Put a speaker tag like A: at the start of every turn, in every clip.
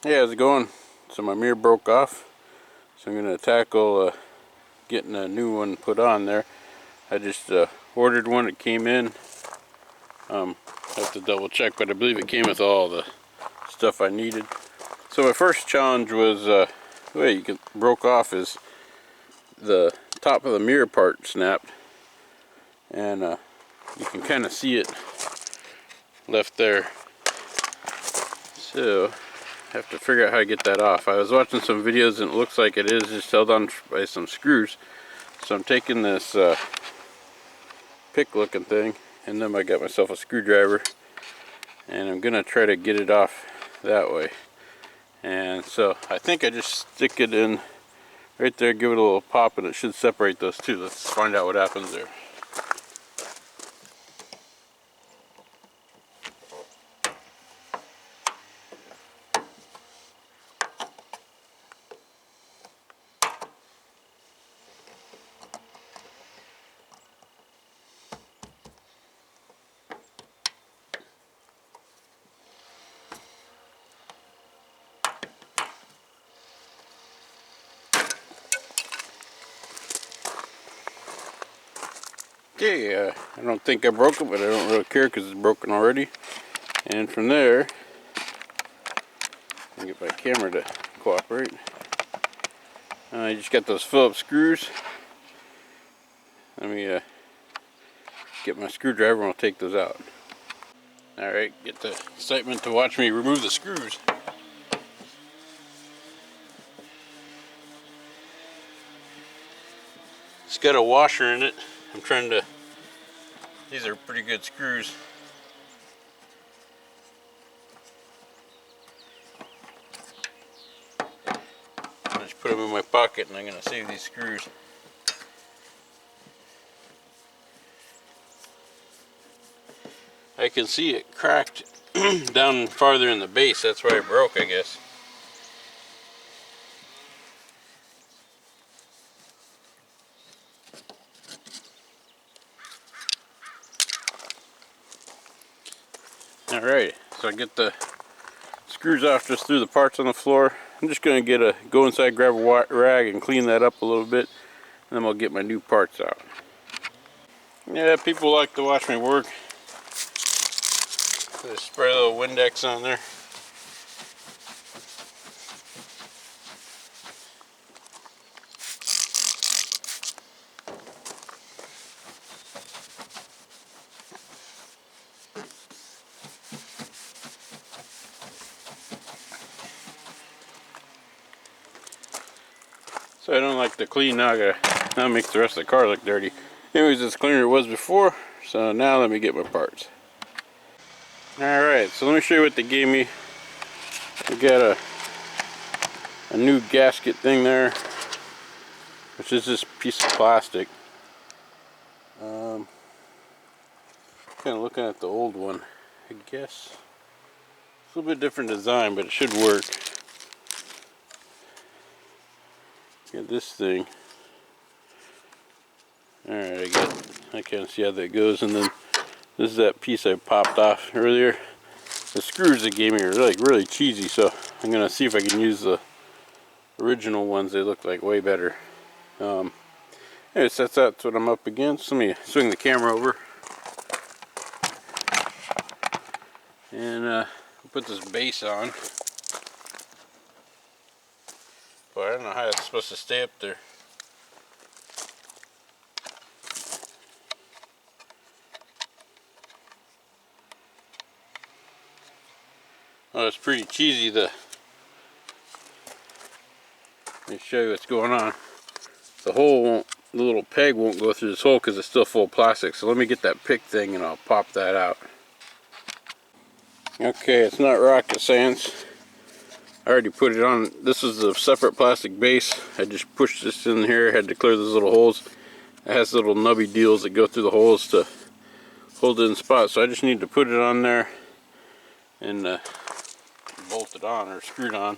A: Hey, how's it going? So my mirror broke off, so I'm going to tackle getting a new one put on there. I just ordered one. It came in. I have to double check, but I believe it came with all the stuff I needed. So my first challenge was, the way you broke off is the top of the mirror part snapped, and you can kind of see it left there. So I have to figure out how to get that off. I was watching some videos and it looks like it is just held on by some screws. So I'm taking this pick looking thing, and then I got myself a screwdriver, and I'm gonna try to get it off that way. And so I think I just stick it in right there, give it a little pop, and it should separate those two. Let's find out what happens there. Okay, I don't think I broke it, but I don't really care because it's broken already. And from there, I get my camera to cooperate. I just got those Phillips screws. Let me get my screwdriver and I'll take those out. Alright, get the excitement to watch me remove the screws. It's got a washer in it. I'm trying to, these are pretty good screws. I just put them in my pocket and I'm going to save these screws. I can see it cracked down farther in the base. That's why it broke, I guess. Alright, so I get the screws off just through the parts on the floor. I'm just going to go inside, grab a rag and clean that up a little bit, and then I'll get my new parts out. Yeah, people like to watch me work. Just spray a little Windex on there. So I don't like to clean now. Now it makes the rest of the car look dirty. Anyways, it's cleaner than it was before. So now let me get my parts. Alright, so let me show you what they gave me. We got a new gasket thing there, which is this piece of plastic. Kind of looking at the old one, I guess. It's a little bit different design, but it should work. Got this thing. Alright, I can't see how that goes, and then this is that piece I popped off earlier. The screws they gave me are like really cheesy, so I'm gonna see if I can use the original ones. They look like way better. Anyways, that's what I'm up against. Let me swing the camera over and put this base on. But I don't know how it's supposed to stay up there. Oh, it's pretty cheesy. Let me show you what's going on. The little peg won't go through this hole because it's still full of plastic. So let me get that pick thing and I'll pop that out. Okay, it's not rocket science. I already put it on. This is a separate plastic base. I just pushed this in here. Had to clear those little holes. It has little nubby deals that go through the holes to hold it in spot. So I just need to put it on there and bolt it on or screw it on.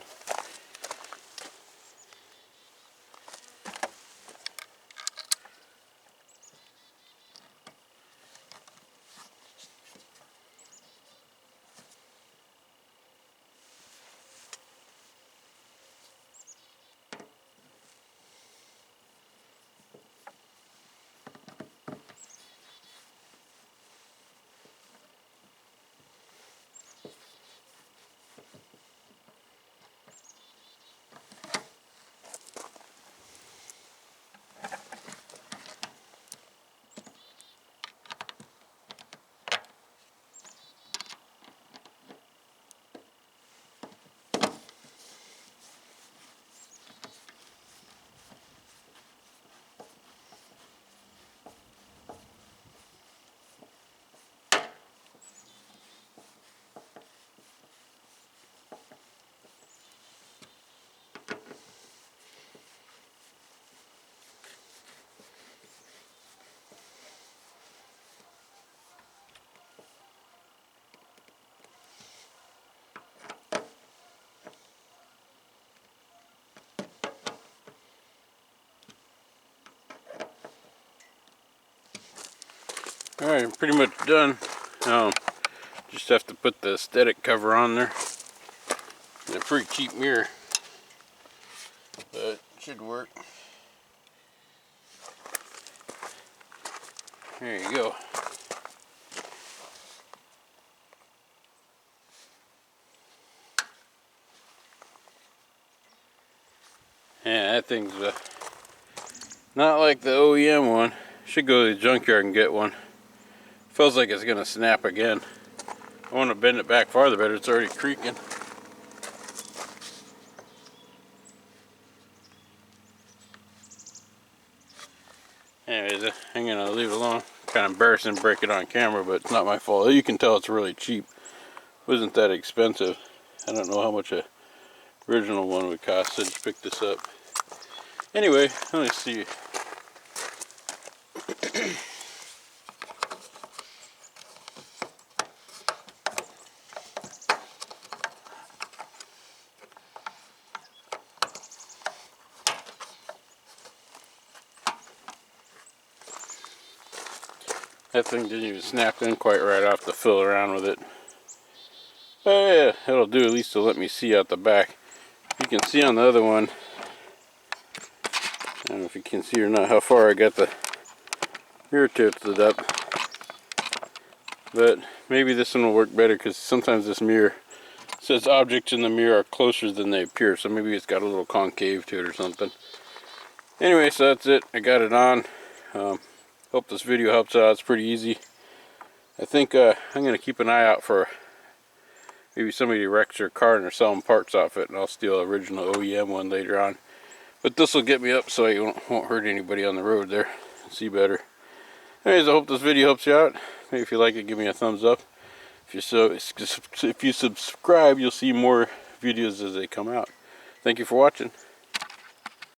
A: Alright, I'm pretty much done. Just have to put the aesthetic cover on there. It's a pretty cheap mirror, but it should work. There you go. Yeah, that thing's not like the OEM one. Should go to the junkyard and get one. Feels like it's gonna snap again. I want to bend it back farther, but it's already creaking. Anyways, I'm gonna leave it alone. Kind of embarrassing to break it on camera, but it's not my fault. You can tell it's really cheap. It wasn't that expensive. I don't know how much a original one would cost, so I just picked this up. Anyway, let me see. That thing didn't even snap in quite right. I'll have to fill around with it. But yeah, it'll do at least to let me see out the back. You can see on the other one, I don't know if you can see or not how far I got the mirror tilted up. But maybe this one will work better, because sometimes this mirror says objects in the mirror are closer than they appear. So maybe it's got a little concave to it or something. Anyway, so that's it. I got it on. Hope this video helps out. It's pretty easy. I think I'm going to keep an eye out for maybe somebody wrecks their car and they're selling parts off it, and I'll steal an original OEM one later on. But this will get me up so I won't hurt anybody on the road there. See better. Anyways, I hope this video helps you out. Maybe if you like it, give me a thumbs up. If you subscribe, you'll see more videos as they come out. Thank you for watching.